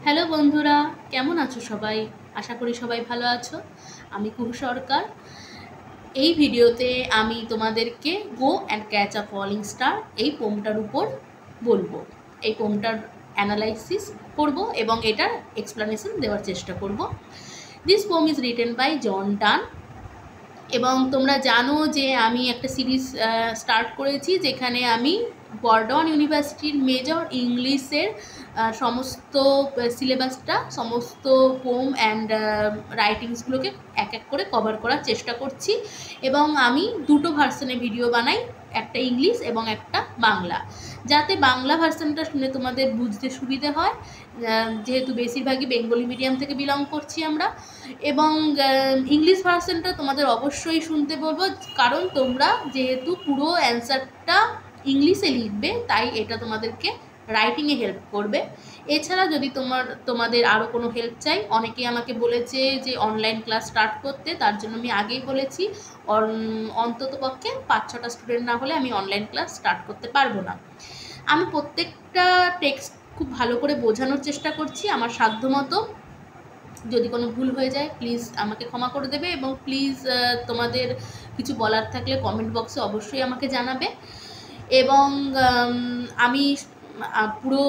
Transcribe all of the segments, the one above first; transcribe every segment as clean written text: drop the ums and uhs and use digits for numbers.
Hello বন্ধুরা, কেমন আছো সবাই? আশা করি সবাই ভালো আছো। আমি কুহু সরকার। এই ভিডিওতে আমি তোমাদেরকে go and catch a falling star এই পোমটার উপর বলবো। এই পোমটার অ্যানালাইসিস করব এবং এটার এক্সপ্লানেশন দেওয়ার চেষ্টা করব। This poem is written by John Donne. এবং তোমরা জানো যে আমি একটা সিরিজ স্টার্ট করেছি যেখানে আমি গর্ডন ইউনিভার্সিটির মেজর ইংলিশের সমস্ত সিলেবাসটা, সমস্ত পোম অ্যান্ড রাইটিংসগুলোকে এক এক করে কভার করার চেষ্টা করছি। এবং আমি দুটো ভার্সনে ভিডিও বানাই, একটা ইংলিশ এবং একটা বাংলা, যাতে বাংলা ভার্সনটা শুনে তোমাদের বুঝতে সুবিধে হয়, যেহেতু বেশিরভাগই বেঙ্গলি মিডিয়াম থেকে বিলং করছি আমরা। এবং ইংলিশ ভার্সনটা তোমাদের অবশ্যই শুনতে বলবো, কারণ তোমরা যেহেতু পুরো অ্যান্সারটা ইংলিশে লিখবে, তাই এটা তোমাদেরকে রাইটিংয়ে হেল্প করবে। এছাড়া যদি তোমাদের আরও কোনো হেল্প চাই, অনেকেই আমাকে বলেছে যে অনলাইন ক্লাস স্টার্ট করতে, তার জন্য আমি আগেই বলেছি অন্তত পক্ষে 5-6টা স্টুডেন্ট না হলে আমি অনলাইন ক্লাস স্টার্ট করতে পারবো না। আমি প্রত্যেকটা টেক্সট খুব ভালো করে বোঝানোর চেষ্টা করছি আমার সাধ্যমতো। যদি কোনো ভুল হয়ে যায় প্লিজ আমাকে ক্ষমা করে দেবে, এবং প্লিজ তোমাদের কিছু বলার থাকলে কমেন্ট বক্সে অবশ্যই আমাকে জানাবে। এবং আমি পুরো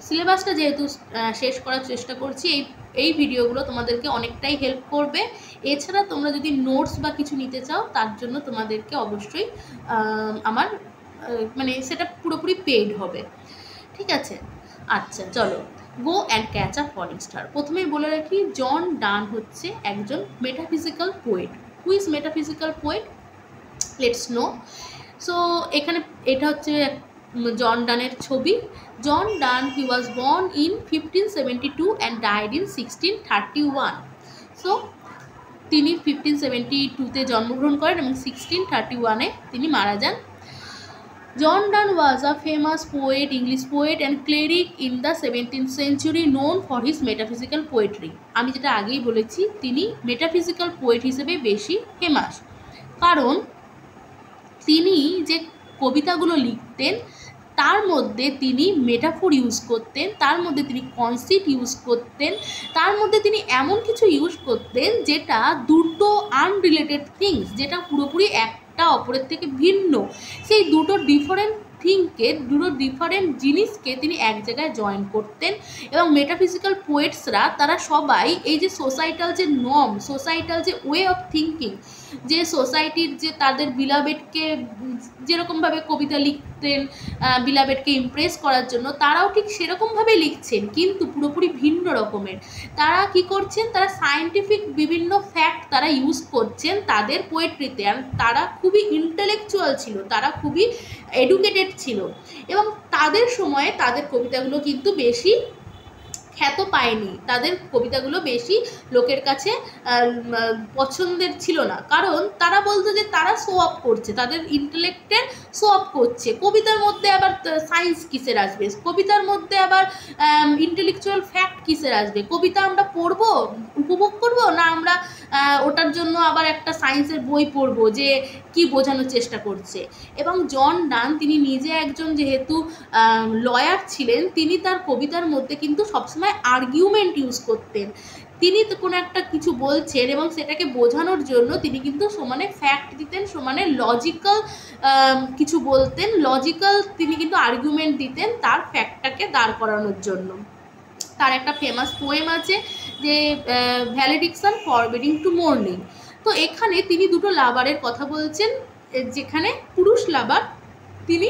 সিলেবাসটা যেহেতু শেষ করার চেষ্টা করছি, এই ভিডিওগুলো তোমাদেরকে অনেকটাই হেল্প করবে। এছাড়া তোমরা যদি নোটস বা কিছু নিতে চাও, তার জন্য তোমাদেরকে অবশ্যই আমার সেটা পুরোপুরি পেইড হবে। ঠিক আছে, আচ্ছা চলো, go and catch a falling star. প্রথমেই বলে রাখি, জন ডান হচ্ছে একজন metaphysical poet. Who is metaphysical poet? Let's know. So এখানে এটা হচ্ছে জন ডানের ছবি। John Donne, he was born in 1572 and died in 1631। So তিনি 1572-তে জন্মগ্রহণ করেন এবং 1631-এ তিনি মারা যান। John Donne was a famous poet, English poet and cleric in the 17th century, known for his metaphysical poetry. আমি যেটা আগেই বলেছি, তিনি মেটাফিজিক্যাল পোয়েট হিসেবে বেশি ফেমাস, কারণ তিনি যে কবিতাগুলো লিখতেন তার মধ্যে তিনি মেটাফোর ইউজ করতেন, তার মধ্যে তিনি কনসিপ্ট ইউজ করতেন, তার মধ্যে তিনি এমন কিছু ইউজ করতেন যেটা দুটো আনরিলেটেড থিংস, যেটা পুরোপুরি একটা অপরের থেকে ভিন্ন, সেই দুটো ডিফারেন্ট থিংকে, দুটো ডিফারেন্ট জিনিসকে তিনি এক জায়গায় জয়েন করতেন। এবং মেটাফিজিক্যাল পোয়েটসরা তারা সবাই এই যে সোসাইটাল যে নর্ম, সোসাইটাল যে ওয়ে অফ থিঙ্কিং, যে সোসাইটির যে তাদের বিলাবেডকে যেরকমভাবে কবিতা লিখতেন বিলাবেডকে ইমপ্রেস করার জন্য, তারাও ঠিক সেরকমভাবে লিখছেন, কিন্তু পুরোপুরি ভিন্ন রকমের। তারা কি করছেন? তারা সায়েন্টিফিক বিভিন্ন ফ্যাক্ট তারা ইউজ করছেন তাদের পোয়েট্রিতে। আর তারা খুবই ইন্টেলেকচুয়াল ছিল, তারা খুবই এডুকেটেড ছিল, এবং তাদের সময়ে তাদের কবিতাগুলো কিন্তু বেশি খ্যাত পায়নি, তাদের কবিতাগুলো বেশি লোকের কাছে পছন্দের ছিল না, কারণ তারা বলতো যে তারা শো অফ করছে, তাদের ইন্টেলেক্টের শো অফ করছে। কবিতার মধ্যে আবার সায়েন্স কিসের আসবে? কবিতার মধ্যে আবার ইন্টেলেকচুয়াল ফ্যাক্ট কিসের আসবে? কবিতা আমরা পড়বো, উপভোগ করব, না আমরা ওটার জন্য আবার একটা সায়েন্সের বই পড়বো যে কি বোঝানোর চেষ্টা করছে? এবং জন ডান তিনি নিজে একজন যেহেতু লয়ার ছিলেন, তিনি তার কবিতার মধ্যে কিন্তু সবসময় আর্গুমেন্ট ইউজ করতেন। তিনি তো কোনো একটা কিছু বলছেন এবং সেটাকে বোঝানোর জন্য তিনি কিন্তু সমানে ফ্যাক্ট দিতেন, সমানে লজিক্যাল কিছু বলতেন, লজিক্যাল তিনি কিন্তু আর্গুমেন্ট দিতেন তার ফ্যাক্টটাকে দাঁড় করানোর জন্য। তার একটা ফেমাস পোয়েম আছে যে ভ্যালেডিকশন ফরবিডিং টু মর্নিং। তো এখানে তিনি দুটো লাভারের কথা বলছেন, যেখানে পুরুষ লাভার তিনি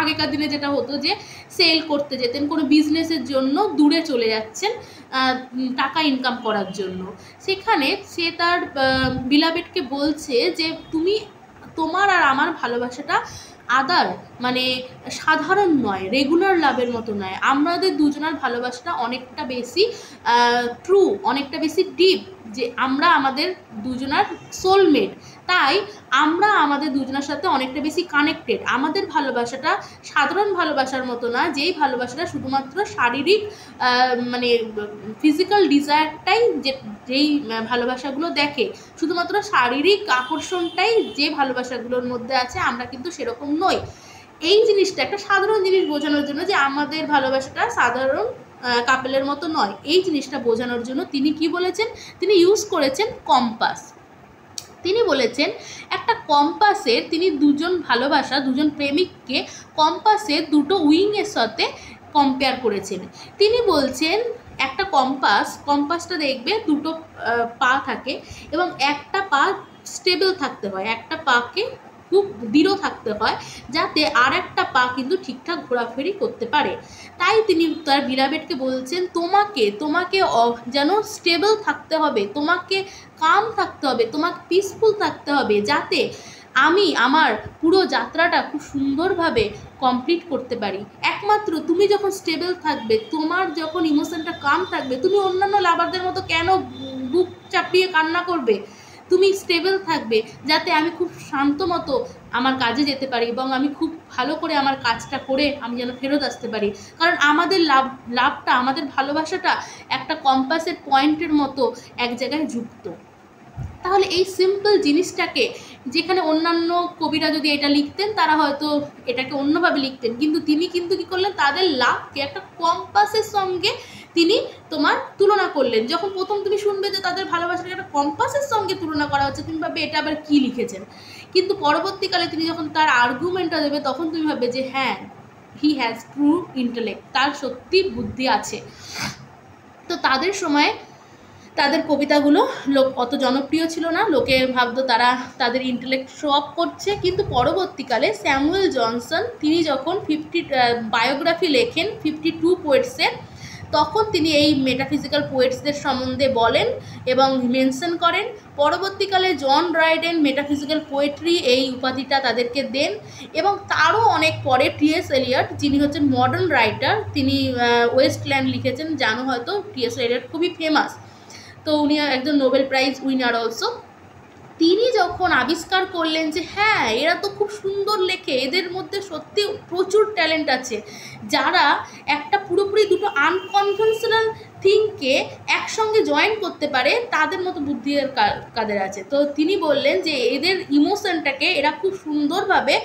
আগেকার দিনে যেটা হতো যে সেল করতে যেতেন, কোনো বিজনেসের জন্য দূরে চলে যাচ্ছেন টাকা ইনকাম করার জন্য, সেখানে সে তার বিলাবেডকে বলছে যে তুমি, তোমার আর আমার ভালোবাসাটা আদার সাধারণ নয়, রেগুলার লাভের মতো নয়, আমাদের দুজনের ভালোবাসাটা অনেকটা বেশি ট্রু, অনেকটা বেশি ডিপ, যে আমরা আমাদের দুজনার সোলমেট, তাই আমরা আমাদের দুজনের সাথে অনেকটা বেশি কানেক্টেড। আমাদের ভালোবাসাটা সাধারণ ভালোবাসার মতো না, যেই ভালোবাসাটা শুধুমাত্র শারীরিক ফিজিক্যাল ডিজায়ারটাই, যেই ভালোবাসাগুলো দেখে শুধুমাত্র শারীরিক আকর্ষণটাই যে ভালোবাসাগুলোর মধ্যে আছে, আমরা কিন্তু সেরকম নই। এই জিনিসটা একটা সাধারণ জিনিস বোঝানোর জন্য যে আমাদের ভালোবাসাটা সাধারণ কাপেলের মতো নয়, এই জিনিসটা বোঝানোর জন্য তিনি কি বলেছেন, তিনি ইউজ করেছেন কম্পাস। তিনি বলেছেন একটা কম্পাসের, তিনি দুজন প্রেমিককে কম্পাসের দুটো উইংয়ের সাথে কম্পেয়ার করেছেন। তিনি বলছেন একটা কম্পাসটা দেখবে দুটো পা থাকে এবং একটা পা স্টেবল থাকতে হয়, একটা পাকে খুব দৃঢ় থাকতে হয় যাতে আর একটা পা কিন্তু ঠিকঠাক ঘোরাফেরি করতে পারে। তাই তিনি তার বিরাবেটকে বলছেন তোমাকে যেন স্টেবল থাকতে হবে, তোমাকে কাম থাকতে হবে, তোমাকে পিসফুল থাকতে হবে, যাতে আমি আমার পুরো যাত্রাটা খুব সুন্দরভাবে কমপ্লিট করতে পারি। একমাত্র তুমি যখন স্টেবল থাকবে, তোমার যখন ইমোশনটা কাম থাকবে, তুমি অন্যান্য লাভারদের মতো কেন বুক চাপিয়ে কান্না করবে? তুমি স্টেবল থাকবে যাতে আমি খুব শান্ত মতো আমার কাজে যেতে পারি এবং আমি খুব ভালো করে আমার কাজটা করে আমি যেন ফেরত আসতে পারি। কারণ আমাদের লাভটা, আমাদের ভালোবাসাটা একটা কম্পাসের পয়েন্টের মতো এক জায়গায় যুক্ত। তাহলে এই সিম্পল জিনিসটাকে, যেখানে অন্যান্য কবিরা যদি এটা লিখতেন তারা হয়তো এটাকে অন্যভাবে লিখতেন, কিন্তু তিনি কিন্তু কী করলেন, তাদের লাভকে একটা কম্পাসের সঙ্গে তিনি তুলনা করলেন। যখন প্রথম তুমি শুনবে যে তাদের ভালোবাসাকে একটা কম্পাসের সঙ্গে তুলনা করা হচ্ছে, তুমি ভাববে এটা আবার কী লিখেছেন, কিন্তু পরবর্তীকালে তিনি যখন তার আর্গুমেন্টটা দেবে তখন তুমি ভাববে যে হ্যাঁ, হি হ্যাজ ট্রু ইন্টেলেক্ট, তার সত্যি বুদ্ধি আছে। তো তাদের সময় তাদের কবিতাগুলো অত জনপ্রিয় ছিল না, লোকে ভাবতো তারা তাদের ইন্টেলেক্ট শো অফ করছে। কিন্তু পরবর্তীকালে স্যামুয়েল জনসন তিনি যখন বায়োগ্রাফি লেখেন 52 পোয়েটসের, তখন তিনি এই মেটাফিজিক্যাল পোয়েটসদের সম্বন্ধে বলেন এবং মেনশন করেন। পরবর্তীকালে জন ড্রাইডেন মেটাফিজিক্যাল পোয়েট্রি এই উপাধিটা তাদেরকে দেন, এবং তারও অনেক পরে টি.এস. এলিয়ট, যিনি হচ্ছেন মডার্ন রাইটার, তিনি ওয়েস্টল্যান্ড লিখেছেন, জানো হয়তো টি.এস. এলিয়ট খুবই ফেমাস, তো উনি একজন নোবেল প্রাইজ উইনার অলসো। তিনি যখন আবিষ্কার করলেন যে হ্যাঁ, এরা তো খুব সুন্দর লেখে, এদের মধ্যে সত্যি প্রচুর ট্যালেন্ট আছে, যারা একটা পুরোপুরি দুটো আনকনভেনশনাল থিংকে একসঙ্গে জয়েন করতে পারে, তাদের মতো বুদ্ধি কাদের আছে। তো তিনি বললেন যে এদের ইমোশনটাকে এরা খুব সুন্দরভাবে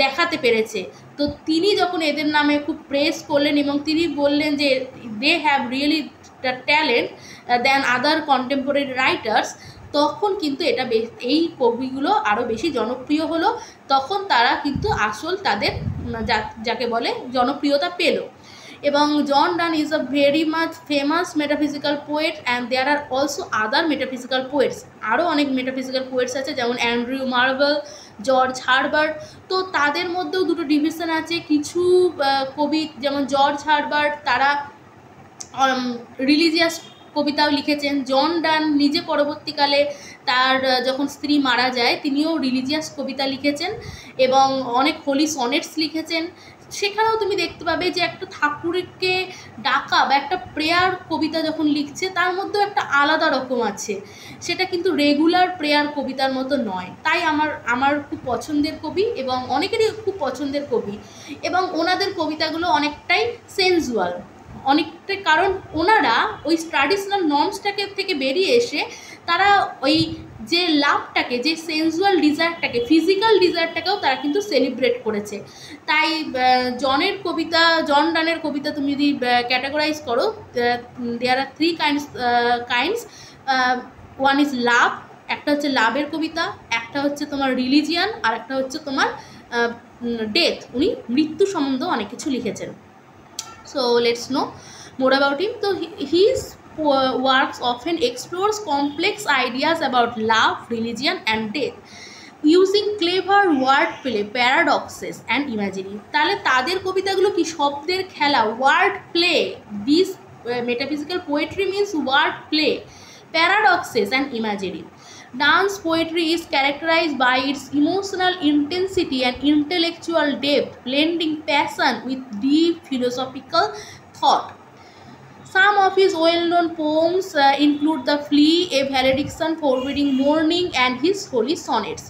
দেখাতে পেরেছে। তো তিনি যখন এদের নামে খুব প্রেস করলেন এবং তিনি বললেন যে they have really the talent than other contemporary writers, তখন কিন্তু এই কবিগুলো আরও বেশি জনপ্রিয় হলো। তখন তারা কিন্তু আসল তাদের যাকে বলে জনপ্রিয়তা পেল। এবং John Donne is a very much famous metaphysical poet and there are also other metaphysical poets. আরও অনেক মেটাফিজিক্যাল পোয়েটস আছে, যেমন অ্যান্ড্রিউ মার্ভেল, জর্জ হারবার্ট। তো তাদের মধ্যেও দুটো ডিভিশন আছে। কিছু কবি যেমন জর্জ হারবার্ট, তারা রিলিজিয়াস কবিতাও লিখেছেন। জন ডান নিজে পরবর্তীকালে তার যখন স্ত্রী মারা যায় তিনিও রিলিজিয়াস কবিতা লিখেছেন এবং অনেক হোলি সনেটস লিখেছেন। সেখানেও তুমি দেখতে পাবে যে একটা ঠাকুরকে ডাকা বা একটা প্রেয়ার কবিতা যখন লিখছে, তার মধ্যেও একটা আলাদা রকম আছে, সেটা কিন্তু রেগুলার প্রেয়ার কবিতার মতো নয়। তাই আমার খুব পছন্দের কবি এবং অনেকেরই খুব পছন্দের কবি, এবং ওনাদের কবিতাগুলো অনেকটাই সেন্সুয়াল, অনেকটাই, কারণ ওনারা ওই ট্র্যাডিশনাল নর্মসটাকে থেকে বেরিয়ে এসে তারা ওই যে লাভটাকে, যে সেন্সুয়াল ডিজায়ারটাকে, ফিজিক্যাল ডিজায়ারটাকেও তারা কিন্তু সেলিব্রেট করেছে। তাই জন ডানের কবিতা তুমি যদি ক্যাটাগরাইজ করো, দেয়ার আর 3 কাইন্ডস। ওয়ান ইজ লাভ, একটা হচ্ছে লাভের কবিতা, একটা হচ্ছে তোমার রিলিজিয়ান, আর একটা হচ্ছে তোমার ডেথ। উনি মৃত্যু সম্বন্ধেও অনেক কিছু লিখেছেন। So let's know more about him. So his works often explores complex ideas about love, religion and death using clever wordplay, paradoxes and imagery. তাহলে তাদের কবিতাগুলো কি শব্দের খেলা, word play. This metaphysical poetry means word play, paradoxes and imagery. Dance poetry is characterized by its emotional intensity and intellectual depth, blending passion with deep philosophical thought. Some of his well-known poems include The Flea, A Valediction Forbidding Mourning, and his Holy Sonnets.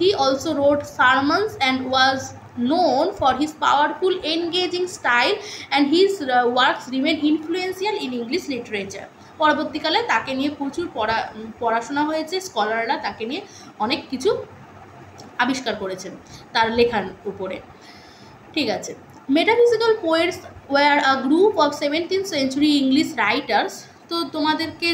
He also wrote sermons and was known for his powerful, engaging style, and his works remain influential in English literature. পরবর্তীকালে তাকে নিয়ে প্রচুর পড়াশোনা হয়েছে, স্কলাররা তাকে নিয়ে অনেক কিছু আবিষ্কার করেছেন তার লেখার উপরে। ঠিক আছে, metaphysical poets were a group of 17th century English writers. তো তোমাদেরকে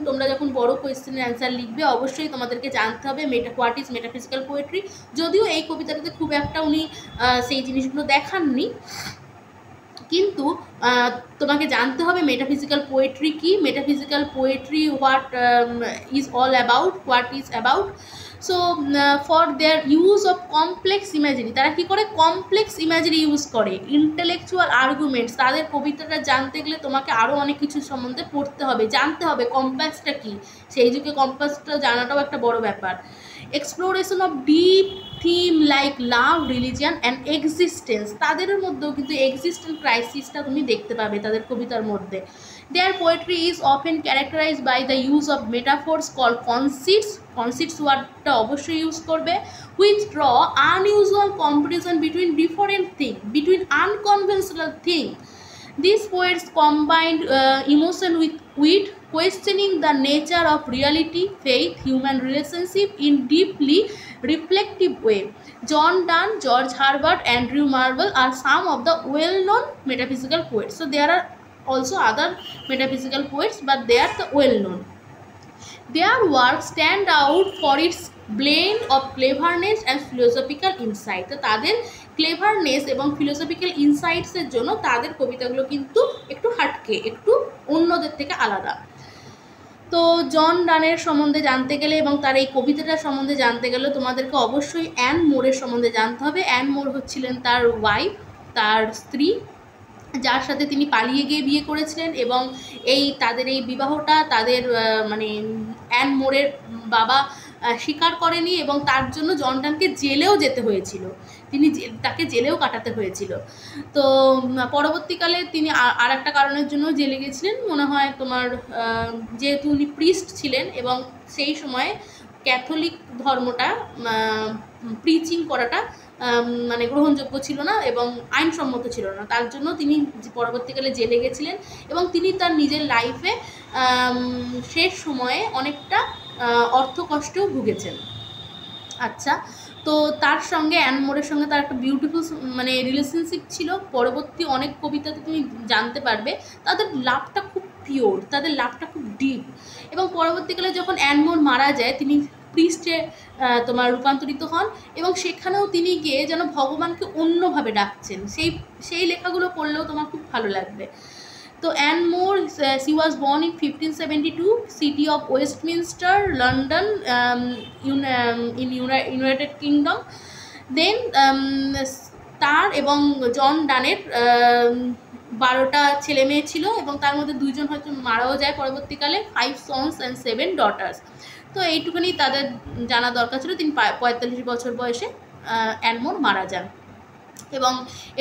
তোমরা যখন বড় কোয়েশ্চেনের অ্যান্সার লিখবে অবশ্যই তোমাদেরকে জানতে হবে হোয়াট ইজ মেটাফিজিক্যাল পোয়েট্রি। যদিও এই কবিতাটাতে খুব একটা উনি সেই জিনিসগুলো দেখাননি, কিন্তু তোমাকে জানতে হবে মেটাফিজিক্যাল পোয়েট্রি কি, metaphysical poetry what is all about, what is about. So for their use of complex imagery, তারা কী করে কমপ্লেক্স ইমাজিনি ইউজ করে, ইন্টেলেকচুয়াল আর্গুমেন্টস। তাদের কবিতাটা জানতে গেলে তোমাকে আরও অনেক কিছু সম্বন্ধে পড়তে হবে, জানতে হবে কম্পাসটা কী, সেই যুগে কম্পাসটা জানাটাও একটা বড় ব্যাপার। Exploration of deep theme like love, religion and existence, তাদের মধ্যেও কিন্তু এক্সিস্টেন্স ক্রাইসিসটা তুমি দেখতে পাবে তাদের কবিতার মধ্যে। Their poetry is often characterise by the use of metaphors call conceits, conceits ওয়ার্ডটা অবশ্যই ইউজ করবে, which draw unusual comparison between different thing, between unconventional thing. These poets combined emotion with wit, questioning the nature of reality, faith, human relationship in deeply reflective way. John Donne, George Herbert, Andrew Marvell are some of the well-known metaphysical poets. So there are also other metaphysical poets, but they are the well-known. Their work stand out for its blend of cleverness and philosophical insight. তো তাদের cleverness এবং philosophical ইনসাইটসের জন্য তাদের কবিতাগুলো কিন্তু একটু হাটকে, একটু অন্যদের থেকে আলাদা। তো জন ডানের সম্বন্ধে জানতে গেলে এবং তার এই কবিতাটার সম্বন্ধে জানতে গেলে তোমাদেরকে অবশ্যই অ্যান মোরের সম্বন্ধে জানতে হবে। অ্যান মোর হচ্ছিলেন তার ওয়াইফ, তার স্ত্রী, যার সাথে তিনি পালিয়ে গিয়ে বিয়ে করেছিলেন, এবং তাদের এই বিবাহটা তাদের মানে অ্যান মোরের বাবা স্বীকার করেনি, এবং তার জন্য জন ডানকে জেলেও যেতে হয়েছিল, তাকে জেলেও কাটাতে হয়েছিল। তো পরবর্তীকালে তিনি আর একটা কারণের জন্য জেলে গেছিলেন, মনে হয় তোমার যেহেতু উনি প্রিস্ট ছিলেন এবং সেই সময়ে ক্যাথলিক ধর্মটা প্রিচিং করাটা মানে গ্রহণযোগ্য ছিল না এবং আইনসম্মত ছিল না, তার জন্য তিনি পরবর্তীকালে জেলে গেছিলেন এবং তিনি তার নিজের লাইফে শেষ সময়ে অনেকটা অর্থকষ্টেও ভুগেছেন। আচ্ছা, তো তার সঙ্গে অ্যান মোরের সঙ্গে তার একটা বিউটিফুল মানে রিলেশনশিপ ছিল। পরবর্তী অনেক কবিতাতে তুমি জানতে পারবে তাদের লাভটা খুব পিওর, তাদের লাভটা খুব ডিপ। এবং পরবর্তীকালে যখন অ্যান মোর মারা যায় তিনি প্রিস্টে তোমার রূপান্তরিত হন এবং সেখানেও তিনি গিয়ে যেন ভগবানকে অন্যভাবে ডাকছেন, সেই লেখাগুলো পড়লেও তোমার খুব ভালো লাগবে। তো an more, she was born in 1572, city of Westminster, London, in United Kingdom. Then তার এবং জন ডানের 12টা ছেলে মেয়ে ছিল এবং তার মধ্যে 2জন হয়তো মারাও যায় পরবর্তীকালে, 5 sons and 7 daughters। তো এইটুকুনি তাদের জানা দরকার ছিল। তিনি 45 বছর বয়সে অ্যান মোর মারা যান এবং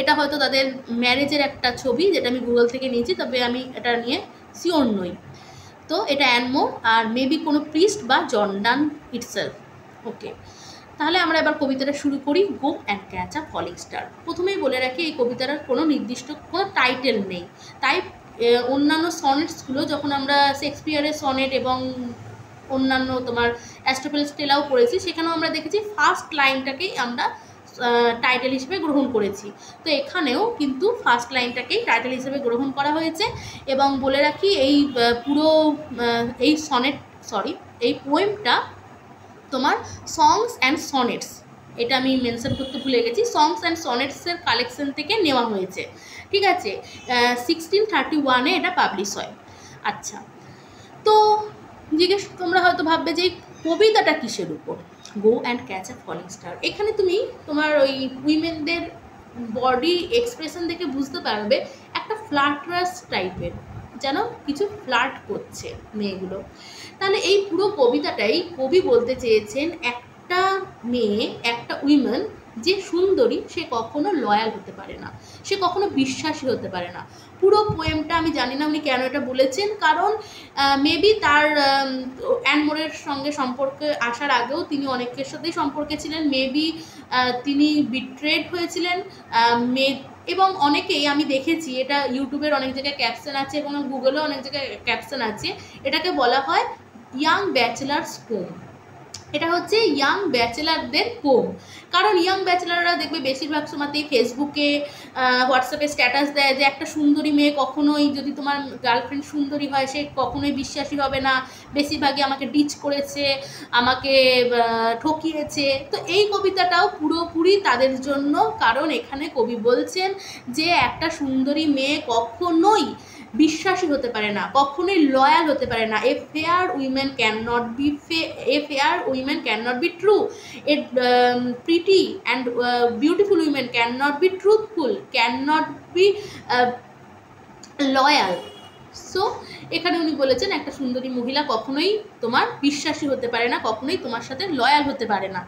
এটা হয়তো তাদের ম্যারেজের একটা ছবি, যেটা আমি গুগল থেকে নিয়েছি, তবে আমি এটা নিয়ে শিওর নই। তো এটা অ্যান মোর আর মেবি কোনো প্রিস্ট বা জন ডান ইটসেলফ। ওকে, তাহলে আমরা এবার কবিতাটা শুরু করি, go and catch a falling star. প্রথমেই বলে রাখি এই কবিতাটার কোনো নির্দিষ্ট কোনো টাইটেল নেই, তাই অন্যান্য সনেটসগুলো যখন আমরা শেক্সপিয়ারের সনেট এবং অন্যান্য তোমার অ্যারিস্টটলের স্টেলাও পড়েছি, সেখানেও আমরা দেখেছি ফার্স্ট লাইনটাকেই আমরা টাইটেল হিসেবে গ্রহণ করেছি। তো এখানেও কিন্তু ফার্স্ট লাইনটাকেই টাইটেল হিসেবে গ্রহণ করা হয়েছে। এবং বলে রাখি এই পুরো এই পোয়েমটা তোমার সংস অ্যান্ড সনেটস, এটা আমি মেনশন করতে ভুলে গেছি, সংস অ্যান্ড সনেটসের কালেকশন থেকে নেওয়া হয়েছে, ঠিক আছে। 1631-এ এটা পাবলিশ হয়। আচ্ছা, তো তোমরা হয়তো ভাববে যে কবিতাটা কিসের উপর, go and catch a falling star. এখানে তুমি তোমার ওই উইমেনদের বডি এক্সপ্রেশন দেখে বুঝতে পারবে একটা ফ্লার্টারাস টাইপের, যেন কিছু ফ্লার্ট করছে মেয়েগুলো। তাহলে এই পুরো কবিতাটাই কবি বলতে চেয়েছেন একটা মেয়ে, একটা উইমেন যে সুন্দরী সে কখনো লয়াল হতে পারে না, সে কখনো বিশ্বাসী হতে পারে না। পুরো পোয়েমটা আমি জানি না উনি কেন এটা বলেছেন, কারণ মেবি তার অ্যান মোরের সঙ্গে সম্পর্কে আসার আগেও তিনি অনেকের সাথেই সম্পর্কে ছিলেন, মেবি তিনি বিট্রেড হয়েছিলেন, এবং অনেকেই আমি দেখেছি, এটা ইউটিউবের অনেক জায়গায় ক্যাপশন আছে এবং গুগলেও অনেক জায়গায় ক্যাপশন আছে, এটাকে বলা হয় ইয়াং ব্যাচেলার্স পোম। এটা হচ্ছে ইয়াং ব্যাচেলারদের পোম। কারণ ইয়াং ব্যাচেলাররা দেখবে বেশিরভাগ সময়তেই ফেসবুকে হোয়াটসঅ্যাপে স্ট্যাটাস দেয় যে একটা সুন্দরী মেয়ে কখনোই, যদি তোমার গার্লফ্রেন্ড সুন্দরী হয়, সে কখনোই বিশ্বাসী হবে না, বেশিরভাগই আমাকে ডিচ করেছে, আমাকে ঠকিয়েছে। তো এই কবিতাটাও পুরোপুরি তাদের জন্য, কারণ এখানে কবি বলছেন যে একটা সুন্দরী মেয়ে কখনোই বিশ্বাসী হতে পারে না, কখনোই লয়াল হতে পারে না। A fair women can not be true, a pretty and beautiful women can not be truthful, can not be loyal. So এখানে উনি বলেছেন একটা সুন্দরী মহিলা কখনোই তোমার বিশ্বাসী হতে পারে না, কখনোই তোমার সাথে লয়াল হতে পারে না।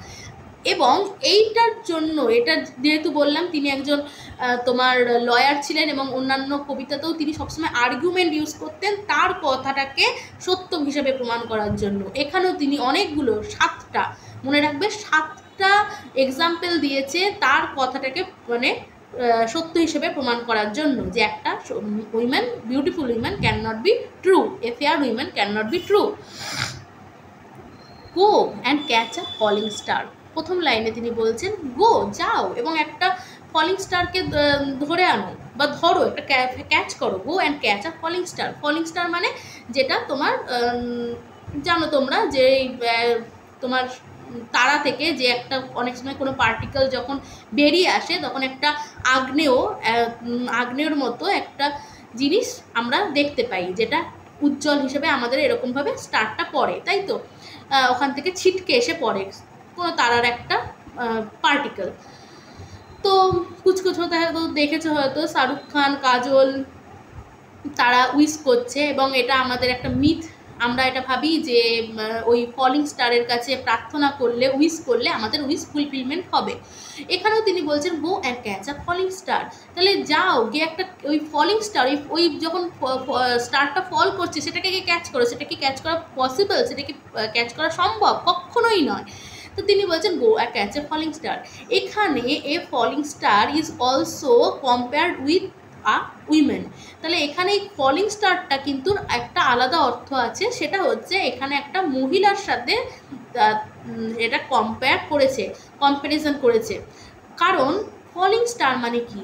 এবং এইটার জন্য, এটা যেহেতু বললাম তিনি একজন তোমার লয়ার ছিলেন, এবং অন্যান্য কবিতাতেও তিনি সবসময় আর্গুমেন্ট ইউজ করতেন তার কথাটাকে সত্য হিসেবে প্রমাণ করার জন্য। এখানেও তিনি অনেকগুলো, 7টা, মনে রাখবে 7টা এক্সাম্পল দিয়েছে তার কথাটাকে মানে সত্য হিসেবে প্রমাণ করার জন্য, যে একটা women, beautiful women can not be true, a fair women can not be true. Go and catch a falling star. প্রথম লাইনে তিনি বলছেন গো, যাও এবং একটা ফলিং স্টারকে ধরে আনো বা ধরো, একটা ক্যাচ করো। Go and catch a falling star. Falling star মানে যেটা তোমার জানো তোমরা যে তোমার তারা থেকে যে একটা অনেক সময় কোনো পার্টিকেল যখন বেরিয়ে আসে তখন একটা আগ্নেয়র মতো একটা জিনিস আমরা দেখতে পাই, যেটা উজ্জ্বল হিসেবে আমাদের এরকমভাবে স্টারটা পড়ে, তাই তো? ওখান থেকে ছিটকে এসে পড়ে কোনো তারার একটা পার্টিকেল। তো কুচকুচ হতে হয়তো দেখেছো, হয়তো শাহরুখ খান, কাজল তারা উইশ করছে, এবং এটা আমাদের একটা মিথ। আমরা এটা ভাবি যে ওই ফলিং স্টারের কাছে প্রার্থনা করলে, উইশ করলে আমাদের উইশ ফুলফিলমেন্ট হবে। এখানেও তিনি বলছেন go and catch a falling star. তাহলে যাও গিয়ে একটা ওই ফলিং স্টার, ওই যখন স্টারটা ফল করছে সেটাকে গিয়ে ক্যাচ করো। সেটা কি ক্যাচ করা পসিবল? সেটা কি ক্যাচ করা সম্ভব? কখনোই নয়। তো তিনি বলছেন go and catch a falling star. এখানে a falling star is also compared with a women. তাহলে এখানে এই ফলিং স্টারটা কিন্তু একটা আলাদা অর্থ আছে, সেটা হচ্ছে এখানে একটা মহিলার সাথে এটা কম্প্যারিজন করেছে। কারণ ফলিং স্টার মানে কি?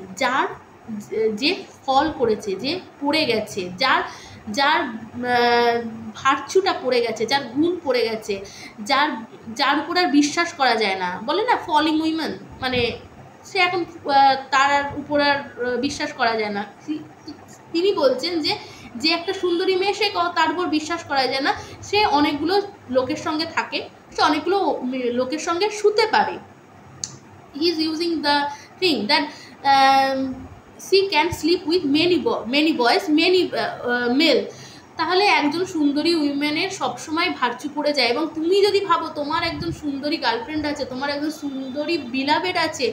যে ফল করেছে, যে পড়ে গেছে, যার ভার্চুটা পড়ে গেছে, যার গুণ পড়ে গেছে, যার উপর আর বিশ্বাস করা যায় না। বলে না ফলিং উইমেন, মানে সে এখন তার উপর আর বিশ্বাস করা যায় না। তিনি বলছেন যে একটা সুন্দরী মেয়ে, সে তার উপর বিশ্বাস করা যায় না, সে অনেকগুলো লোকের সঙ্গে থাকে, সে অনেকগুলো লোকের সঙ্গে শুতে পারে। He is using the thing that she can sleep with many boys, many male। তাহলে একজন সুন্দরী উইমেনের সবসময় ভার্চু পড়ে যায়। এবং তুমি যদি ভাবো তোমার একজন সুন্দরী গার্লফ্রেন্ড আছে, তোমার একজন সুন্দরী বিলাভেড আছে,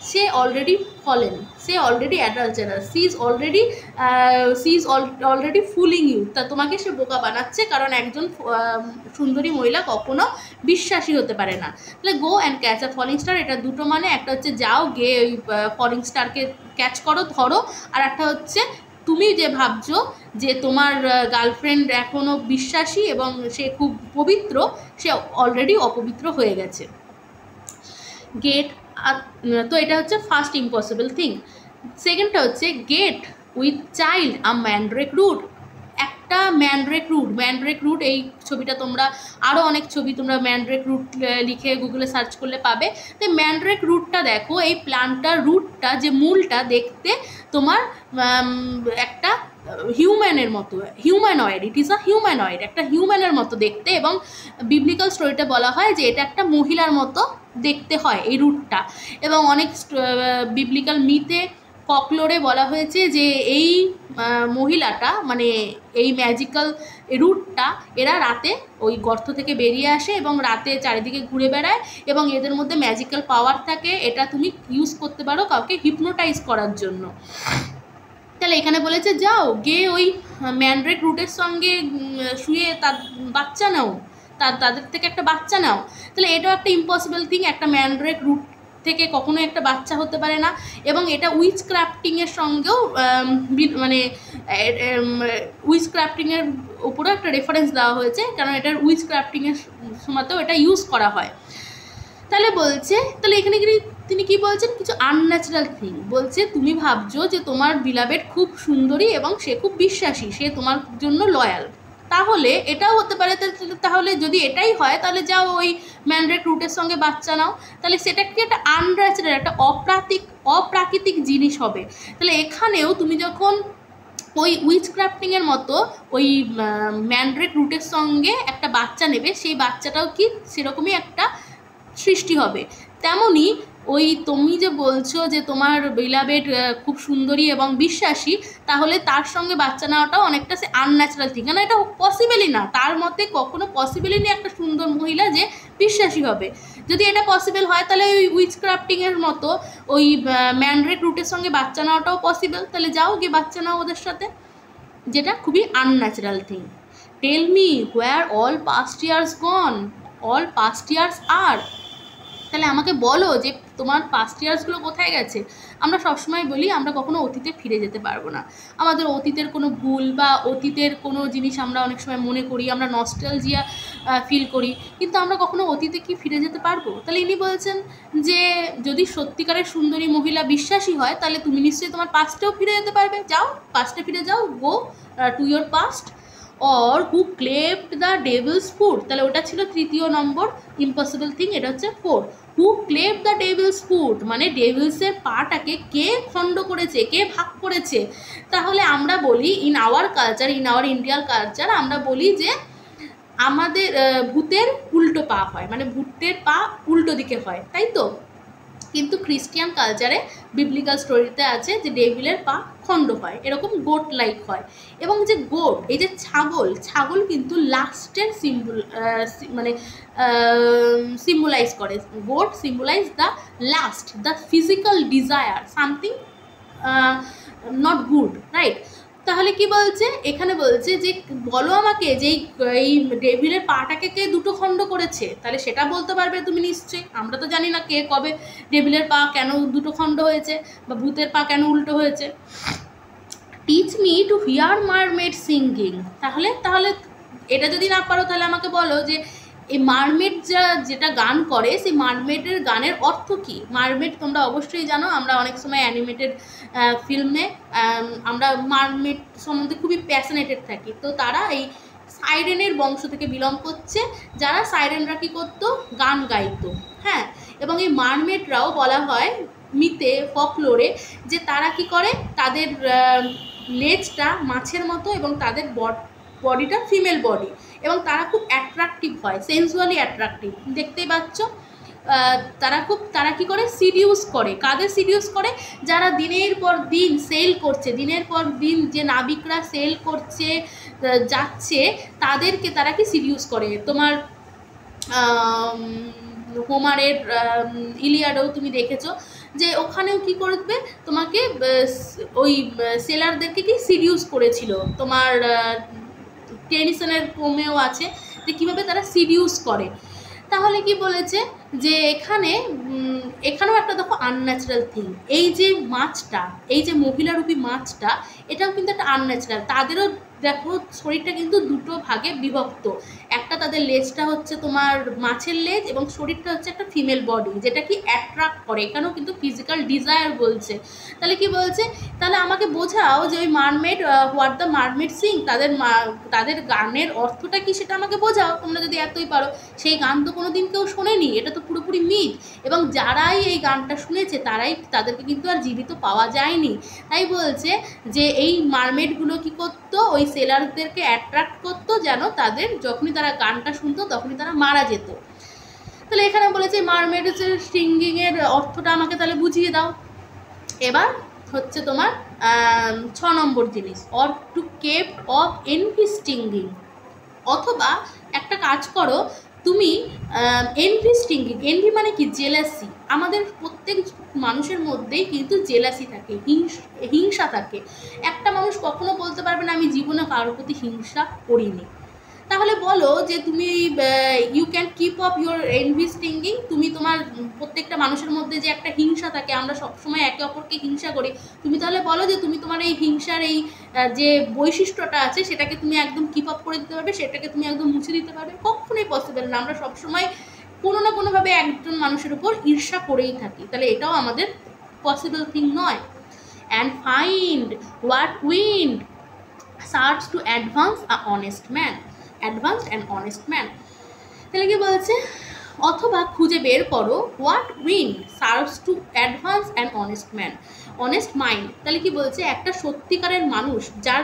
সে অলরেডি ফলেন, সে already adulterous, she is already fooling you. তা তোমাকে সে বোকা বানাচ্ছে, কারণ একজন সুন্দরী মহিলা কখনো বিশ্বাসী হতে পারে না। তাহলে go and catch a falling star, এটা দুটো মানে, একটা হচ্ছে যাও গিয়ে ওই ফলিং স্টারকে ক্যাচ করো, ধরো, আর একটা হচ্ছে তুমি যে ভাবছো যে তোমার গার্লফ্রেন্ড এখনও বিশ্বাসী এবং সে খুব পবিত্র, সে অলরেডি অপবিত্র হয়ে গেছে। গেট, তো এটা হচ্ছে ফার্স্ট ইম্পসিবল থিং। সেকেন্ডটা হচ্ছে get with child a mandrake root. একটা ম্যান্ড্রেক রুট, এই ছবিটা তোমরা, আরও অনেক ছবি তোমরা ম্যান্ড্রেক রুট লিখে গুগলে সার্চ করলে পাবে। তো ম্যান্ড্রেক রুটটা দেখো, এই প্ল্যান্টটার রুটটা, যে মূলটা দেখতে তোমার একটা হিউম্যানের মতো, humanoid, it is a humanoid, একটা হিউম্যানের মতো দেখতে। এবং বিবলিক্যাল স্টোরিতে বলা হয় যে এটা একটা মহিলার মতো দেখতে হয় এই রুটটা। এবং অনেক বিবলিক্যাল মিথে, ফকলোরে বলা হয়েছে যে এই মহিলাটা, মানে এই ম্যাজিক্যাল রুটটা, এরা রাতে ওই গর্ত থেকে বেরিয়ে আসে এবং রাতে চারিদিকে ঘুরে বেড়ায়, এবং এদের মধ্যে ম্যাজিক্যাল পাওয়ার থাকে। এটা তুমি ইউজ করতে পারো কাউকে হিপনোটাইজ করার জন্য। তাহলে এখানে বলেছে যাও গিয়ে ওই ম্যান্ড্রেক রুটের সঙ্গে শুয়ে তার বাচ্চা নাও, তাদের থেকে একটা বাচ্চা নাও। তাহলে এটাও একটা ইম্পসিবল থিং, একটা ম্যান্ড্রেক রুট থেকে কখনো একটা বাচ্চা হতে পারে না, এবং এটা উইচ ক্রাফটিংয়ের সঙ্গেও মানে উইচ ক্রাফটিংয়ের উপরেও একটা রেফারেন্স দেওয়া হয়েছে, কারণ এটার উইচ ক্রাফটিংয়ের সময়তেও এটা ইউজ করা হয়। তাহলে বলছে, তাহলে এখানে তিনি কি বলছেন, কিছু আনন্যাচারাল থিং বলছে। তুমি ভাবছো যে তোমার বিলাবেড খুব সুন্দরী এবং সে খুব বিশ্বাসী, সে তোমার জন্য লয়াল, তাহলে এটাও হতে পারে। তাহলে যদি এটাই হয় তাহলে যাও ওই ম্যান্ড্রেক রুটের সঙ্গে বাচ্চা নাও, তাহলে সেটা কি একটা আনন্যাচারাল, একটা অপ্রাকৃতিক জিনিস হবে। তাহলে এখানেও তুমি যখন ওই উইচ ক্রাফটিংয়ের মতো ওই ম্যান্ড্রেক রুটের সঙ্গে একটা বাচ্চা নেবে, সেই বাচ্চাটাও কি সেরকমই একটা সৃষ্টি হবে। তেমনই ওই তুমি যে বলছো যে তোমার বিলাবেড খুব সুন্দরী এবং বিশ্বাসী, তাহলে তার সঙ্গে বাচ্চা নেওয়াটাও অনেকটা সে আনন্যাচারাল থিং, না এটা পসিবলই না, তার মতে কখনো পসিবলই নেই একটা সুন্দর মহিলা যে বিশ্বাসী হবে। যদি এটা পসিবল হয় তাহলে ওই উইচ ক্রাফটিংয়ের মতো ওই ম্যান্ড্রেক রুটের সঙ্গে বাচ্চা নেওয়াটাও পসিবল, তাহলে যাও গিয়ে বাচ্চা নাও ওদের সাথে, যেটা খুবই unnatural thing. Tell me where all past years gone, all past years are, তাহলে আমাকে বলো যে তোমার পাস্ট ইয়ার্সগুলো কোথায় গেছে। আমরা সবসময় বলি আমরা কখনো অতীতে ফিরে যেতে পারবো না, আমাদের অতীতের কোনো ভুল বা অতীতের কোনো জিনিস আমরা অনেক সময় মনে করি, আমরা নস্টালজিয়া ফিল করি, কিন্তু আমরা কখনো অতীতে কি ফিরে যেতে পারবো। তাহলে ইনি বলছেন যে যদি সত্যিকারের সুন্দরী মহিলা বিশ্বাসী হয় তাহলে তুমি নিশ্চয়ই তোমার পাস্টেও ফিরে যেতে পারবে, যাও পাস্টে ফিরে যাও, go to your past. Or who cleaved the devil's food, তাহলে ওটা ছিল তৃতীয় নম্বর ইম্পসিবল থিং, এটা হচ্ছে 4। হু ক্লেভড দ্য ডেভিলস ফুড, মানে ডেভিলসের পাটাকে কে খণ্ড করেছে, কে ভাগ করেছে। তাহলে আমরা বলি in our culture, in our Indian culture, আমরা বলি যে আমাদের ভূতের উল্টো পা হয়, মানে ভূতের পা উল্টো দিকে হয়, তাই তো। কিন্তু খ্রিস্টিয়ান কালচারে বিবলিক্যাল স্টোরিতে আছে যে ডেভিলের পা খণ্ড হয়, এরকম গোট লাইক হয়। এবং যে গোট, এই যে ছাগল কিন্তু লাস্টের সিম্বল, মানে সিম্বলাইজ করে। Goat symbolise the last, the physical desire, something not good, right. তাহলে কি বলছে এখানে, বলছে যে বলো আমাকে যে এই ডেভিলের পাটাকে কে দুটো খণ্ড করেছে, তাহলে সেটা বলতে পারবে তুমি নিশ্চয়ই। আমরা তো জানি না কে কবে ডেভিলের পা কেন দুটো খণ্ড হয়েছে বা ভূতের পা কেন উল্টো হয়েছে। Teach me two here mermaid singing, তাহলে এটা যদি না পারো তাহলে আমাকে বলো যে এই মারমেড যেটা গান করে সেই মারমেডের গানের অর্থ কী। মারমেড তোমরা অবশ্যই জানো, আমরা অনেক সময় অ্যানিমেটেড ফিল্মে আমরা মারমেড সম্বন্ধে খুবই প্যাশনেটেড থাকি। তো তারা এই সাইরেনের বংশ থেকে বিলং করছে, যারা সাইরেনরা কী করতো, গান গাইতো, হ্যাঁ। এবং এই মারমেডরাও বলা হয় মিতে, ফকলোরে, যে তারা কি করে, তাদের লেজটা মাছের মতো এবং তাদের বডিটা ফিমেল বডি, এবং তারা খুব অ্যাট্রাকটিভ হয়, সেন্সুয়ালি অ্যাট্রাকটিভ, দেখতেই পাচ্ছ। তারা কি করে, সিডিউস করে। কাদের সিডিউস করে? যারা দিনের পর দিন সেল করছে, দিনের পর দিন যে নাবিকরা সেল করছে যাচ্ছে, তাদেরকে তারা কি সিডিউস করে। তোমার হোমারের ইলিয়াডেও তুমি দেখেছো যে ওখানেও কি করবে, তোমাকে ওই সেলারদেরকে কি সিডিউস করেছিল। তোমার টেনিসনের পোমেও আছে যে কীভাবে তারা সিডিউস করে। তাহলে কি বলেছে যে এখানেও একটা দেখো আনন্যাচারাল থিং, এই যে মাছটা, এই যে মহিলারূপী মাছটা, এটাও কিন্তু একটা আনন্যাচারাল। তাদেরও দেখো শরীরটা কিন্তু দুটো ভাগে বিভক্ত, একটা তাদের লেজটা হচ্ছে তোমার মাছের লেজ এবং শরীরটা হচ্ছে একটা ফিমেল বডি, যেটা কি অ্যাট্রাক্ট করে। এখানেও কিন্তু ফিজিক্যাল ডিজায়ার বলছে। তাহলে কি বলছে, তাহলে আমাকে বোঝাও যে ওই mermaid, what the mermaid Singh, তাদের গানের অর্থটা কি সেটা আমাকে বোঝাও, তোমরা যদি এতই পারো। সেই গান তো কোনো দিন কেউ শোনেনি, এটা তো পুরোপুরি মিথ, এবং যারাই এই গানটা শুনেছে তাদেরকে কিন্তু আর জীবিত পাওয়া যায়নি। তাই বলছে যে এই মারমেডগুলো কি করতো, ওই সেলারদেরকে অ্যাট্রাক্ট করতো, যেন তাদের যখনই তারা গানটা শুনতো তখনই তারা মারা যেত। তাহলে এখানে বলেছে মারমেডের স্টিঙ্গিংয়ের অর্থটা আমাকে তাহলে বুঝিয়ে দাও। এবার হচ্ছে তোমার 6 নম্বর জিনিস, or to keep off envy stinging, অথবা একটা কাজ করো তুমি, এনভি স্টিঙ্গিং, এনভি মানে কি, জেলাসি। আমাদের প্রত্যেক মানুষের মধ্যেই কিন্তু জেলাসি থাকে, হিংসা থাকে। একটা মানুষ কখনো বলতে পারবে না আমি জীবনে কারোর প্রতি হিংসা করিনি। তাহলে বলো যে তুমি you can keep up your envy stinging. তুমি তোমার প্রত্যেকটা মানুষের মধ্যে যে একটা হিংসা থাকে, আমরা সবসময় একে অপরকে হিংসা করি, তুমি তাহলে বলো যে তুমি তোমার এই হিংসার এই যে বৈশিষ্ট্যটা আছে সেটাকে তুমি একদম কিপ আপ করে দিতে পারবে, সেটাকে তুমি একদম মুছে দিতে পারবে? কখনোই পসিবল না। আমরা সবসময় কোনো না কোনোভাবে একজন মানুষের উপর ঈর্ষা করেই থাকি, তাহলে এটাও আমাদের পসিবল থিং নয়। And find what wind search to advance a honest man, advanced and honest man. তাহলে কি বলছে, অথবা খুঁজে বের করো what wind serves to advance and honest man, honest mind. তাহলে কি বলছে, একটা সত্যিকারের মানুষ, যার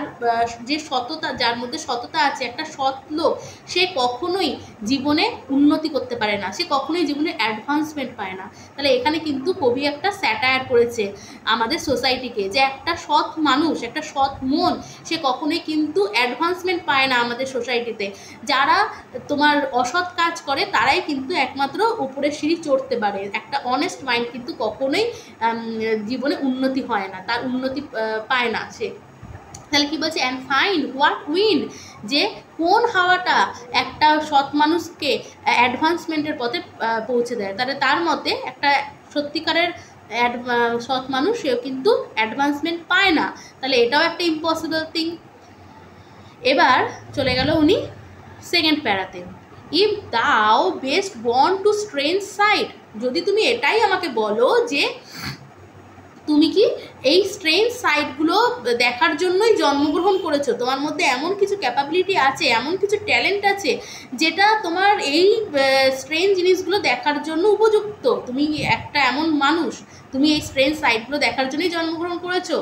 যে সততা, যার মধ্যে সততা আছে, একটা সৎ লোক, সে কখনোই জীবনে উন্নতি করতে পারে না, সে কখনোই জীবনে অ্যাডভান্সমেন্ট পায় না। তাহলে এখানে কিন্তু কবি একটা স্যাটায়ার করেছে আমাদের সোসাইটিকে, যে একটা সৎ মানুষ, একটা সৎ মন, সে কখনোই কিন্তু অ্যাডভান্সমেন্ট পায় না আমাদের সোসাইটিতে। যারা তোমার অসৎ কাজ করে তারাই কিন্তু একমাত্র উপরের সিঁড়ি চড়তে পারে। একটা অনেস্ট মাইন্ড কিন্তু কখনোই জীবনে উন্নতি হয় না, তার উন্নতি পায় না সে। তাহলে কি বলছে, অ্যান্ড ফাইন্ড হোয়াট উইন্ড, যে কোন হাওয়াটা একটা সৎ মানুষকে অ্যাডভান্সমেন্টের পথে পৌঁছে দেয়। তাহলে তার মতে একটা সত্যিকারের সৎ মানুষ, সেও কিন্তু অ্যাডভান্সমেন্ট পায় না। তাহলে এটাও একটা ইম্পসিবল থিং। এবার চলে গেল উনি সেকেন্ড প্যারাতে, ইফ দাও best born to strange side. যদি তুমি এটাই আমাকে বলো যে তুমি কি এই স্ট্রেঞ্জ সাইডগুলো দেখার জন্যই জন্মগ্রহণ করেছো, তোমার মধ্যে এমন কিছু ক্যাপাবিলিটি আছে, এমন কিছু ট্যালেন্ট আছে যেটা তোমার এই স্ট্রেঞ্জ জিনিসগুলো দেখার জন্য উপযুক্ত, তুমি একটা এমন মানুষ, তুমি এই স্ট্রেঞ্জ সাইডগুলো দেখার জন্যই জন্মগ্রহণ করেছো।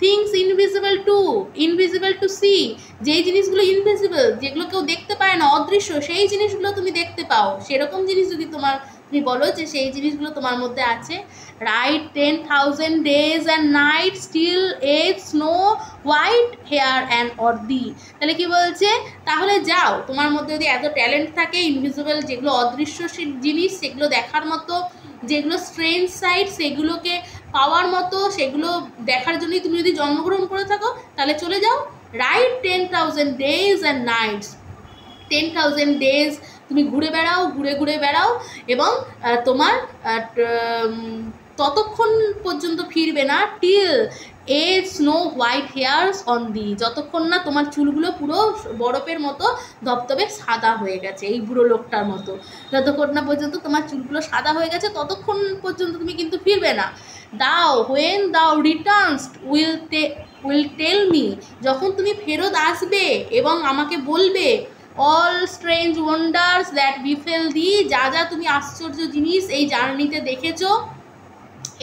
থিংস ইনভিজিবল টু সি, যেই জিনিসগুলো ইনভিজিবল, যেগুলো কেউ দেখতে পায় না, অদৃশ্য, সেই জিনিসগুলো তুমি দেখতে পাও। সেরকম জিনিস যদি তুমি বলো যে সেই জিনিসগুলো তোমার মধ্যে আছে। Right 10,000 days and nights still age snow white hair and on thee. তাহলে কি বলছে, তাহলে যাও, তোমার মধ্যে যদি এত ট্যালেন্ট থাকে, ইনভিজিবল যেগুলো অদৃশ্য জিনিস সেগুলো দেখার মতো, যেগুলো স্ট্রেঞ্জ সাইড সেগুলোকে পাওয়ার মতো, সেগুলো দেখার জন্যই তুমি যদি জন্মগ্রহণ করে থাকো, তাহলে চলে যাও। Right 10,000 days and nights, 10,000 days তুমি ঘুরে বেড়াও এবং তোমার ততক্ষণ পর্যন্ত ফিরবে না, till age snow white hairs on thee, যতক্ষণ না তোমার চুলগুলো পুরো বরফের মতো ধবধবে সাদা হয়ে গেছে, এই বুড়ো লোকটার মতো, যতক্ষণ না পর্যন্ত তোমার চুলগুলো সাদা হয়ে গেছে ততক্ষণ পর্যন্ত তুমি কিন্তু ফিরবে না। দাও হোয়েন দাও রিটার্নস উইল টেল মি, যখন তুমি ফেরত আসবে এবং আমাকে বলবে, অল স্ট্রেঞ্জ ওয়ান্ডার্স দ্যাট বিফেল দি, যা যা তুমি আশ্চর্য জিনিস এই জার্নিতে দেখেছো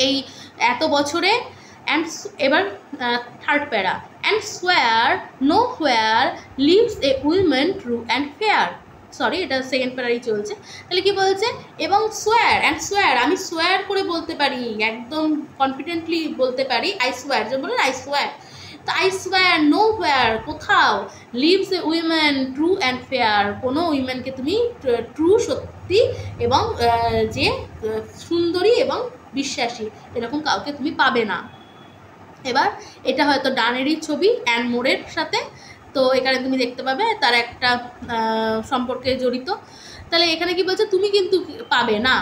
এই এত বছরে। অ্যান্ড এবার third para, and swear nowhere lives a women true and fair. Sorry, এটা সেকেন্ড প্যারাই চলছে। তাহলে কি বলছে, এবং সোয়ার, আমি সোয়ার করে বলতে পারি, একদম কনফিডেন্টলি বলতে পারি, আই সোয়ার, যে বলেন আই সোয়ার। তো আই সোয়ার নো হোয়ার, কোথাও, lives a women true and fair, কোনো উইমেনকে তুমি ট্রু, সত্যি এবং যে সুন্দরী এবং বিশ্বাসী, এরকম কাউকে তুমি পাবে না। এবার এটা হয়তো ডানেরই ছবি অ্যান্ড মোরের সাথে, তো এখানে তুমি দেখতে পাবে তার একটা সম্পর্কে জড়িত। তাহলে এখানে কি বলছে, তুমি কিন্তু পাবে না।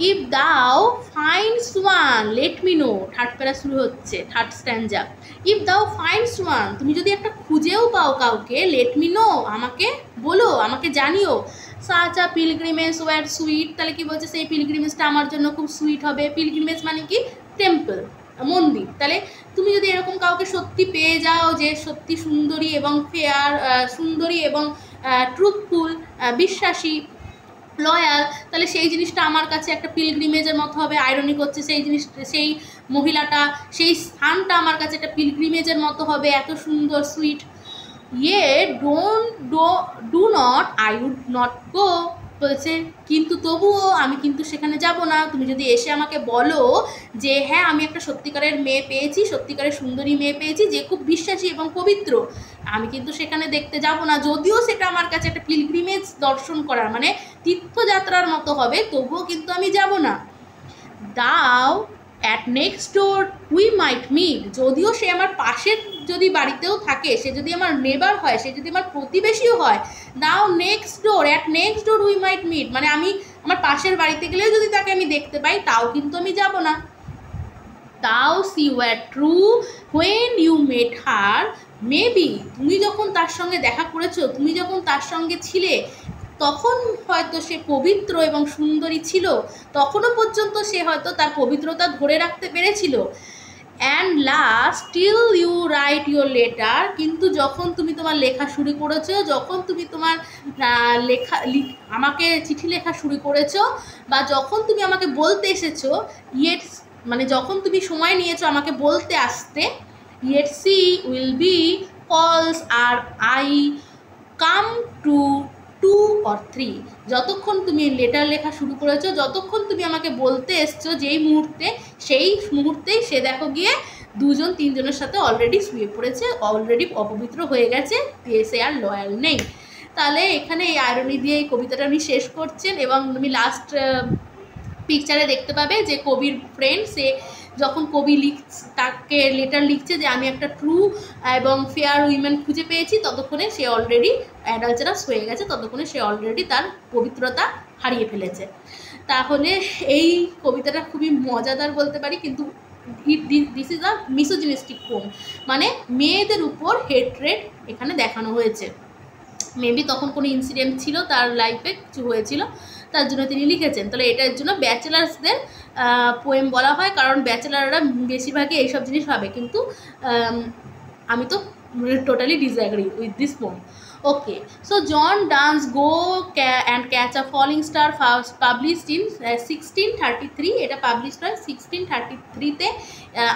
ইফ দাও finds one let me no, third প্যারা শুরু হচ্ছে, থার্ড স্ট্যান্জা। ইফ দাও ফাইন্ডস ওয়ান, তুমি যদি একটা খুঁজেও পাও কাউকে, লেট মি নো, আমাকে বলো, আমাকে জানিও। Such a pilgrimage were sweet, তাহলে কি বলছে, সেই পিলগ্রিমেজটা আমার জন্য খুব সুইট হবে। পিলগ্রিমেজ মানে কি, টেম্পল, মন্দির। তাহলে তুমি যদি এরকম কাউকে সত্যি পেয়ে যাও, যে সত্যি সুন্দরী এবং ফেয়ার, সুন্দরী এবং ট্রুথফুল, বিশ্বাসী, লয়াল, তাহলে সেই জিনিসটা আমার কাছে একটা পিলগ্রিমেজের মতো হবে। আইরনি করছে, সেই জিনিস, সেই মহিলাটা, সেই স্থানটা আমার কাছে একটা পিলগ্রিমেজের মতো হবে, এত সুন্দর, sweet. Yet do not, I would not go, বলছে কিন্তু তবুও আমি কিন্তু সেখানে যাব না। তুমি যদি এসে আমাকে বলো যে হ্যাঁ আমি একটা সত্যিকারের মেয়ে পেয়েছি, সত্যিকারের সুন্দরী মেয়ে পেয়েছি যে খুব বিশ্বাসী এবং পবিত্র, আমি কিন্তু সেখানে দেখতে যাব না, যদিও সেটা আমার কাছে একটা পিলগ্রিমেজ দর্শন করার মানে তীর্থযাত্রার মতো হবে, তবুও কিন্তু আমি যাব না। Though at next door we might meet, যদিও সে আমার পাশের যদি বাড়িতেও থাকে, সে যদি আমার নেবার হয়, সে যদি আমার প্রতিবেশীও হয়, now next door, at next door we might meet, মানে আমি আমার পাশের বাড়িতে গেলেও যদি তাকে আমি দেখতে পাই, তাও কিন্তু আমি যাব না। Though she were true when you met her, maybe তুমি যখন তার সঙ্গে দেখা করেছো, তুমি যখন তার সঙ্গে ছিলে, তখন হয়তো সে পবিত্র এবং সুন্দরী ছিল, তখনও পর্যন্ত সে হয়তো তার পবিত্রতা ধরে রাখতে পেরেছিল। And last till you write your letter, কিন্তু যখন তুমি তোমার লেখা শুরু করেছো, যখন তুমি তোমার আমাকে চিঠি লেখা শুরু করেছো, বা যখন তুমি আমাকে বলতে এসেছো, ইয়েট মানে যখন তুমি সময় নিয়েছো আমাকে বলতে আসতে, ইয়েট সি উইল বি কলস আর আই কাম টু 2 or 3, যতক্ষণ তুমি লেটার লেখা শুরু করেছো, যতক্ষণ তুমি আমাকে বলতে এসছো, যেই মুহূর্তে, সেই মুহূর্তেই সে দেখো গিয়ে 2-3 জনের সাথে অলরেডি শুয়ে পড়েছে, অলরেডি অপবিত্র হয়ে গেছে, সে আর লয়াল নেই। তাহলে এখানে এই আয়রনি দিয়ে এই কবিতাটা উনি শেষ করছেন, এবং তুমি লাস্ট পিকচারে দেখতে পাবে যে কবির ফ্রেন্ড, সে যখন কবি তাকে লেটার লিখছে যে আমি একটা ট্রু এবং ফেয়ার উইমেন খুঁজে পেয়েছি, ততক্ষণে সে অলরেডি অ্যাডালচারাস হয়ে গেছে, ততক্ষণে সে অলরেডি তার পবিত্রতা হারিয়ে ফেলেছে। তাহলে এই কবিতাটা খুবই মজাদার বলতে পারি, কিন্তু দিস ইজ আ মিসোজিনিস্টিক পোম, মানে মেয়েদের উপর হেট্রেড এখানে দেখানো হয়েছে। মেবি তখন কোনো ইনসিডেন্ট ছিল তার লাইফে, কিছু হয়েছিল, তার জন্য তিনি লিখেছেন। তাহলে এটার জন্য ব্যাচেলার্সদের পোয়েম বলা হয়, কারণ ব্যাচেলাররা বেশিরভাগই এইসব জিনিস ভাবে, কিন্তু আমি তো totally disagree with this poem. Okay, so John Donne's go and catch a falling star published in 1633, এটা পাবলিশ হয় 1633-তে।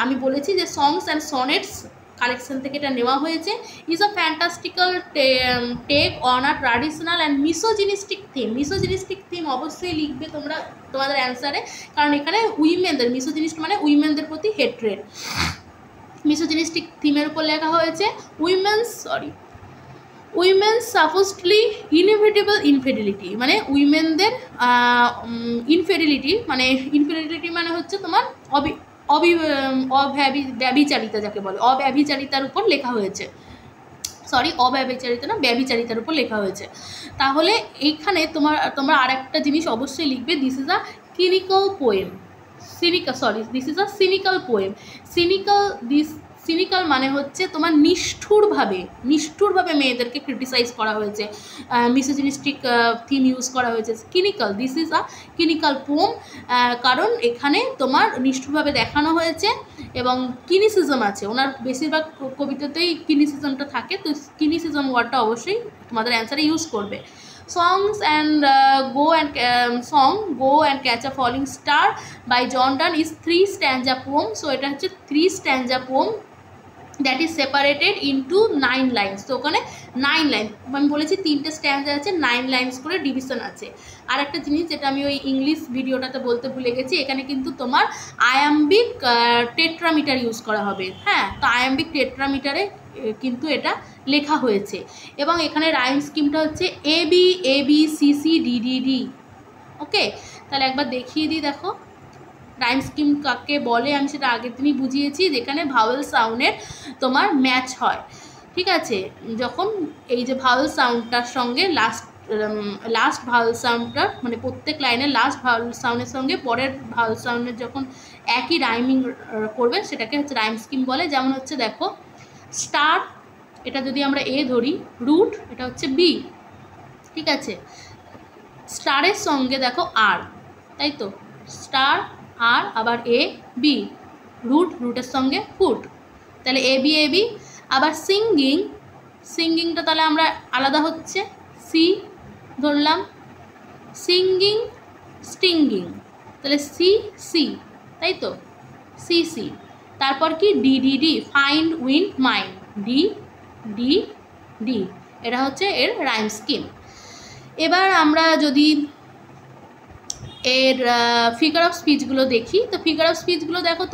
আমি বলেছি যে সংস অ্যান্ড সনেটস কালেকশন থেকে এটা নেওয়া হয়েছে। Is a fantastical take on a traditional and misogynistic theme. Misogynistic theme অবশ্যই লিখবে তোমরা তোমাদের অ্যান্সারে, কারণ এখানে উইমেনদের, মিসোজিনিস্ট মানে উইমেনদের প্রতি হেট্রেড, মিসোজিনিস্টিক থিমের উপর লেখা হয়েছে। উইমেন্স সাপোজডলি ইনএভিটেবল ইনফিডিলিটি, মানে উইমেনদের ইনফিডিলিটি মানে হচ্ছে তোমার ব্যভিচারিতা, যাকে বলে অব্যভিচারিতার উপর লেখা হয়েছে, অব্যভিচারিতা না, ব্যভিচারিতার উপর লেখা হয়েছে। তাহলে এইখানে তোমরা আর একটা জিনিস অবশ্যই লিখবে, this is a cynical poem, this is a cynical poem. Cynical মানে হচ্ছে তোমার নিষ্ঠুরভাবে মেয়েদেরকে ক্রিটিসাইজ করা হয়েছে, মিসোজিনিস্টিক থিম ইউজ করা হয়েছে, দিস ইজ আ কিনিক্যাল পোম, কারণ এখানে তোমার নিষ্ঠুরভাবে দেখানো হয়েছে এবং কিনিসিজম আছে, ওনার বেশিরভাগ কবিতাতেই কিনিসিজমটা থাকে, তো কিনিসিজম ওয়ার্ডটা অবশ্যই তোমাদের অ্যান্সারে ইউজ করবে। Songs and Go and Catch a Falling Star by John Donne is 3-stanza poem. So এটা হচ্ছে 3-stanza poem that is separated into 9 lines. তো ওখানে 9 লাইন, আমি বলেছি 3টে স্ট্যান্জা আছে, 9 লাইন্স করে ডিভিশন আছে। আর একটা জিনিস যেটা আমি ওই ইংলিশ ভিডিওটাতে বলতে ভুলে গেছি, এখানে কিন্তু তোমার আয়াম্বিক টেট্রামিটার ইউজ করা হবে। হ্যাঁ, তো আয়াম্বিক টেট্রামিটারে কিন্তু এটা লেখা হয়েছে, এবং এখানে রাইম স্কিমটা হচ্ছে ABABCCDDD। ওকে, তাহলে একবার দেখিয়ে দিই, দেখো রাইম স্কিম কাকে বলে আমি সেটা আগের দিনই বুঝিয়েছি, যেখানে ভাওয়েল সাউন্ডের তোমার ম্যাচ হয়। ঠিক আছে, যখন এই যে ভাওয়েল সাউন্ডটার সঙ্গে লাস্ট ভাওয়েল সাউন্ডটা, মানে প্রত্যেক লাইনের লাস্ট ভাওয়েল সাউন্ডের সঙ্গে পরের ভাওয়েল সাউন্ডের যখন একই রাইমিং করবে, সেটাকে হচ্ছে রাইম স্কিম বলে। যেমন হচ্ছে দেখো, স্টার, এটা যদি আমরা এ ধরি, রুট এটা হচ্ছে বি, ঠিক আছে, স্টারের সঙ্গে দেখো আর, তাই তো, স্টার আর, আবার এ বি, রুটের সঙ্গে ফুট, তাহলে এবি। আবার সিঙ্গিংটা তাহলে আমরা আলাদা হচ্ছে, সি ধরলাম, সিঙ্গিং স্টিঙ্গিং, তাহলে সি, তাই তো, সি। তারপর কি ডিডিডি, ফাইন্ড উইন্ড মাইন্ড, ডি, এটা হচ্ছে এর রাইম স্কিম। এবার আমরা যদি এর ফিগার অফ স্পিচগুলো দেখি, তো ফিগার অফ স্পিচগুলো দেখো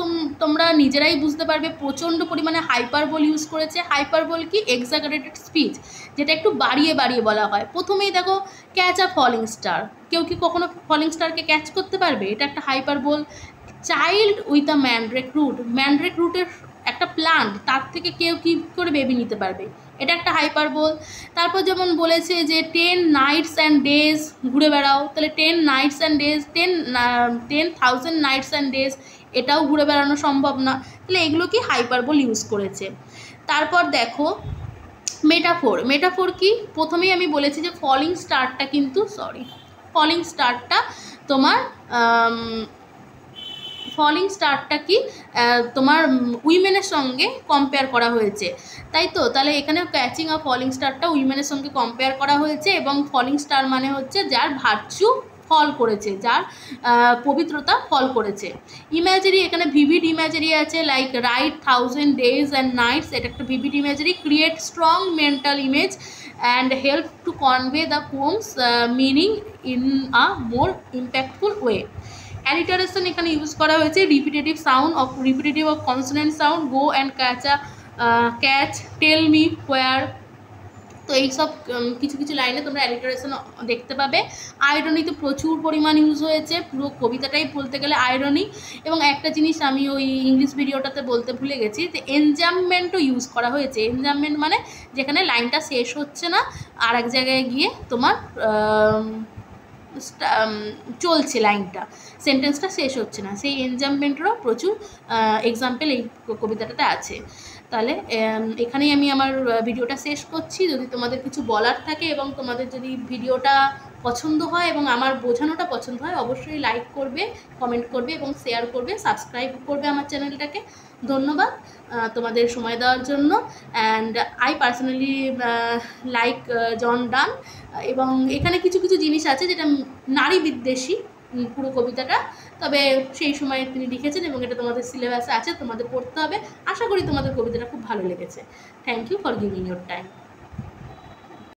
তোমরা নিজেরাই বুঝতে পারবে, প্রচণ্ড পরিমাণে হাইপারবোল ইউজ করেছে। হাইপারবোল কি, এক্সাগারেটেড স্পিচ, যেটা একটু বাড়িয়ে বলা হয়। প্রথমেই দেখো, ক্যাচ আ ফলিং স্টার, কেউ কি কখনো ফলিং স্টারকে ক্যাচ করতে পারবে? এটা একটা hyperbole. Child with a mandrake root, mandrake রুটের একটা প্লান্ট, তার থেকে কেউ কী করে বেবি নিতে পারবে, এটা একটা হাইপারবোল। তারপর যেমন বলেছে যে 10 নাইটস অ্যান্ড ডেজ ঘুরে বেড়াও, তাহলে 10 nights and days 10,000 nights and days, এটাও ঘুরে বেড়ানো সম্ভব না, তাহলে এগুলো কি হাইপারবোল ইউজ করেছে। তারপর দেখো মেটাফোর, মেটাফোর কি, প্রথমেই আমি বলেছি যে ফলিং স্টারটা কিন্তু ফলিং স্টারটা তোমার ফলিং স্টারটা কি তোমার উইমেনের সঙ্গে কম্পেয়ার করা হয়েছে, তাই তো। তাহলে এখানে ক্যাচিং অফ ফলিং স্টারটা উইমেনের সঙ্গে কম্পেয়ার করা হয়েছে, এবং ফলিং স্টার মানে হচ্ছে যার ভার্চু ফল করেছে, যার পবিত্রতা ফল করেছে। ইমেজারি, এখানে ভিভিড ইমেজারি আছে, like ride 1000 days and nights, এটা একটা vivid imagery. Create strong mental image and help to convey the poem's meaning in a more impactful way. Alliteration এখানে ইউজ করা হয়েছে, repetitive of consonant sound, go and catch, tell me where. তো এইসব কিছু কিছু লাইনে তোমরা অ্যালিটারেশন দেখতে পাবে। আয়রনি তো প্রচুর পরিমাণ ইউজ হয়েছে, পুরো কবিতাটাই বলতে গেলে আয়রনি। এবং একটা জিনিস আমি ওই ইংলিশ ভিডিওটাতে বলতে ভুলে গেছি, যে এনজামমেন্টও ইউজ করা হয়েছে। এনজামমেন্ট মানে যেখানে লাইনটা শেষ হচ্ছে না, আর এক জায়গায় গিয়ে তোমার চলছে, লাইনটা সেন্টেন্সটা শেষ হচ্ছে না, সেই এনজামমেন্টেরও প্রচুর এক্সাম্পল এই কবিতাটাতে আছে। তাহলে এখানেই আমি আমার ভিডিওটা শেষ করছি। যদি তোমাদের কিছু বলার থাকে এবং তোমাদের যদি ভিডিওটা পছন্দ হয় এবং আমার বোঝানোটা পছন্দ হয়, অবশ্যই লাইক করবে, কমেন্ট করবে এবং শেয়ার করবে, সাবস্ক্রাইব করবে আমার চ্যানেলটাকে। ধন্যবাদ তোমাদের সময় দেওয়ার জন্য। And I personally like John Donne. এবং এখানে কিছু কিছু জিনিস আছে যেটা নারী বিদ্বেষী পুরো কবিতাটা, তবে সেই সময় তিনি লিখেছেন এবং এটা তোমাদের সিলেবাসে আছে, তোমাদের পড়তে হবে। আশা করি তোমাদের কবিতাটা খুব ভালো লেগেছে। Thank you for giving your time.